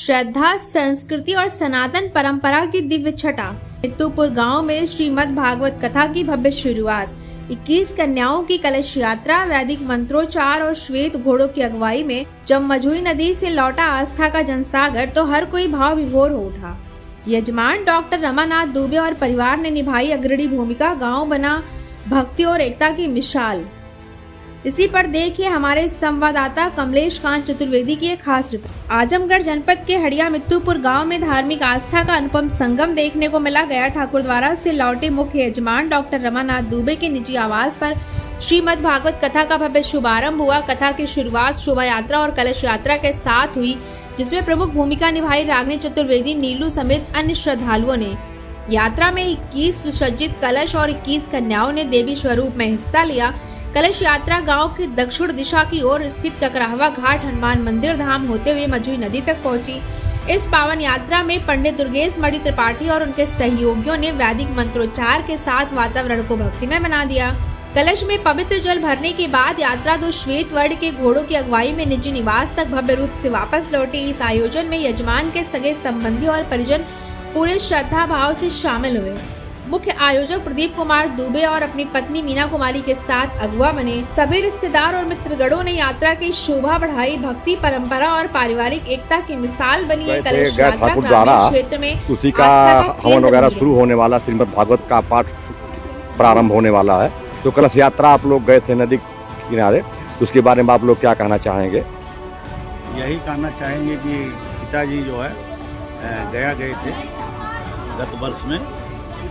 श्रद्धा, संस्कृति और सनातन परंपरा की दिव्य छटा। मित्तूपुर गांव में श्रीमद् भागवत कथा की भव्य शुरुआत। 21 कन्याओं की कलश यात्रा, वैदिक मंत्रोच्चार और श्वेत घोड़ों की अगुवाई में जब मझुई नदी से लौटा आस्था का जनसागर तो हर कोई भाव विभोर हो उठा। यजमान डॉक्टर रमानाथ दुबे और परिवार ने निभाई अग्रणी भूमिका। गांव बना भक्ति और एकता की मिसाल। इसी पर देखिए हमारे संवाददाता कमलेश कांत चतुर्वेदी की एक खास रिपोर्ट। आजमगढ़ जनपद के हड़िया मित्तूपुर गांव में धार्मिक आस्था का अनुपम संगम देखने को मिला। गया ठाकुर द्वारा से लौटे मुख्य यजमान डॉक्टर रमानाथ दुबे के निजी आवास पर श्रीमद् भागवत कथा का भव्य शुभारंभ हुआ। कथा की शुरुआत शोभा यात्रा और कलश यात्रा के साथ हुई, जिसमें प्रमुख भूमिका निभाई रागिनी चतुर्वेदी, नीलू समेत अन्य श्रद्धालुओं ने। यात्रा में 21 सुसज्जित कलश और 21 कन्याओं ने देवी स्वरूप में हिस्सा लिया। कलश यात्रा गांव के दक्षिण दिशा की ओर स्थित ककराहवा घाट हनुमान मंदिर धाम होते हुए मझुई नदी तक पहुंची। इस पावन यात्रा में पंडित दुर्गेश मणि त्रिपाठी और उनके सहयोगियों ने वैदिक मंत्रोच्चार के साथ वातावरण को भक्तिमय बना दिया। कलश में पवित्र जल भरने के बाद यात्रा 2 श्वेत वर्ण के घोड़ों की अगुवाई में निजी निवास तक भव्य रूप से वापस लौटी। इस आयोजन में यजमान के सगे संबंधी और परिजन पूरे श्रद्धा भाव से शामिल हुए। मुख्य आयोजक प्रदीप कुमार दुबे और अपनी पत्नी मीना कुमारी के साथ अगुआ बने। सभी रिश्तेदार और मित्रगणों ने यात्रा की शोभा बढ़ाई। भक्ति, परंपरा और पारिवारिक एकता की मिसाल बनी है। कलश यात्रा ग्रामीण क्षेत्र में उसी का हवन वगैरह शुरू होने वाला, श्रीमद् भागवत का पाठ प्रारंभ होने वाला है। तो कलश यात्रा आप लोग गए थे नदी किनारे, उसके बारे में आप लोग क्या कहना चाहेंगे? यही कहना चाहेंगे कि पिताजी जो है गया गए थे गत वर्ष में,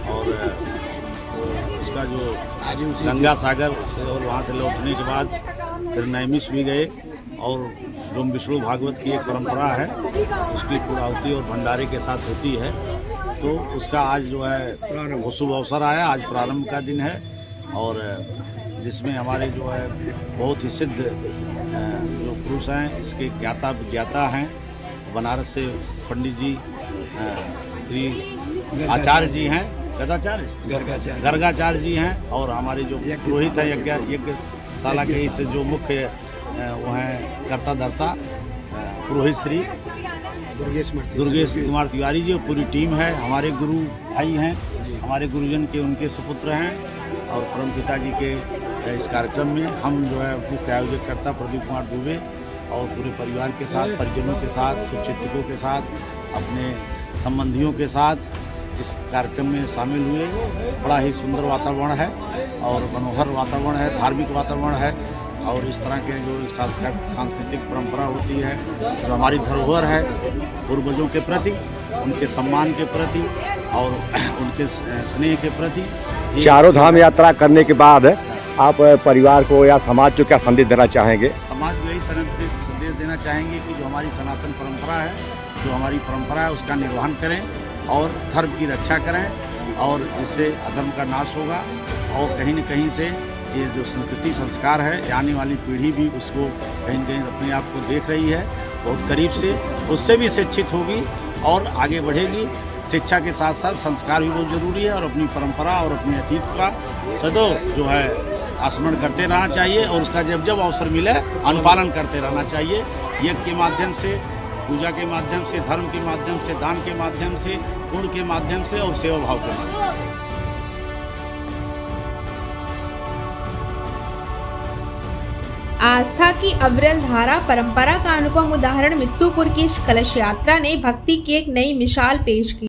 और उसका जो गंगा सागर से और वहाँ से लौटने के बाद फिर नैमिष भी गए। और जो विष्णु भागवत की एक परंपरा है उसकी पूर्णाहुति और भंडारे के साथ होती है, तो उसका आज जो है वो शुभ अवसर आया। आज प्रारंभ का दिन है और जिसमें हमारे जो है बहुत ही सिद्ध जो पुरुष हैं, इसके ज्ञाता विज्ञाता हैं। बनारस से पंडित जी श्री आचार्य जी हैं, गर्गाचार्य जी हैं, और हमारे जो पुरोहित है यज्ञशाला के इस जो मुख्य वो हैं कर्ता धर्ता पुरोहित श्री दुर्गेश कुमार तिवारी जी, पूरी टीम है। हमारे गुरु भाई हैं, हमारे गुरुजन के उनके सुपुत्र हैं। और परम पिता जी के इस कार्यक्रम में हम जो है मुख्य आयोजक करता प्रदीप कुमार दुबे और पूरे परिवार के साथ, परिजनों के साथ, शुभचिंतकों के साथ, अपने संबंधियों के साथ इस कार्यक्रम में शामिल हुए। बड़ा ही सुंदर वातावरण है और मनोहर वातावरण है, धार्मिक वातावरण है। और इस तरह के जो सांस्कृतिक परंपरा होती है, जो हमारी धरोहर है पूर्वजों के प्रति, उनके सम्मान के प्रति और उनके स्नेह के प्रति। चारों धाम यात्रा करने के बाद आप परिवार को या समाज को क्या संदेश देना चाहेंगे? समाज को यही संदेश देना चाहेंगे कि जो हमारी सनातन परंपरा है, जो हमारी परंपरा है, उसका निर्वहन करें और धर्म की रक्षा करें, और जिससे अधर्म का नाश होगा। और कहीं न कहीं से ये जो संस्कृति संस्कार है, आने वाली पीढ़ी भी उसको कहीं न कहीं अपने आप को देख रही है बहुत करीब से, उससे भी शिक्षित होगी और आगे बढ़ेगी। शिक्षा के साथ साथ संस्कार भी बहुत ज़रूरी है, और अपनी परंपरा और अपने अतीत का सदैव जो है स्मरण करते रहना चाहिए, और उसका जब जब अवसर मिले अनुपालन करते रहना चाहिए। यज्ञ के माध्यम से, पूजा के माध्यम से, धर्म के माध्यम से, दान के माध्यम से, गुण के माध्यम से और सेवा भाव के माध्यम से। आस्था की अविरल धारा, परंपरा का अनुपम उदाहरण मित्तूपुर की इस कलश यात्रा ने भक्ति की एक नई मिसाल पेश की।